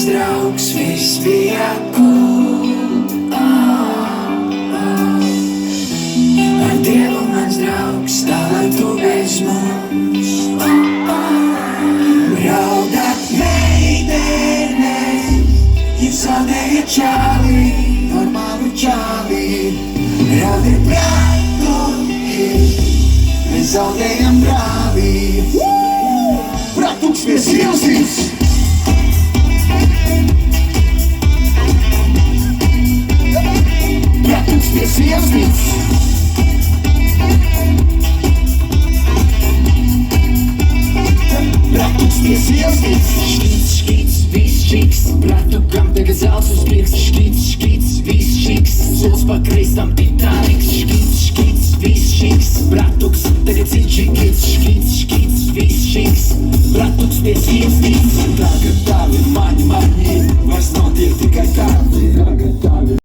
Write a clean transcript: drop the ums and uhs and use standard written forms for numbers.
draugs, viss bija cool. Ar Dievu mans draugs, tā lai tu bez mums. Raudat meitenes, jūs zaudēja čāli, normālu čāli. Raudi bratuki, mēs zaudējam brāli. Bratuks pie sievsīs. Bratuks pie sievsīs. Bratuks pie sievsīs. Škīts, škīts, viss čiks, bratukam tagad zelts uz prieks. Škīts, škīts, viss čiks, sols pa kreistam Titaniks. Škīts, škīts, viss čiks, bratuks tagad cičikits. Škīts, škīts, viss čiks, bratuks pie sievsīs. Tagad tavi mani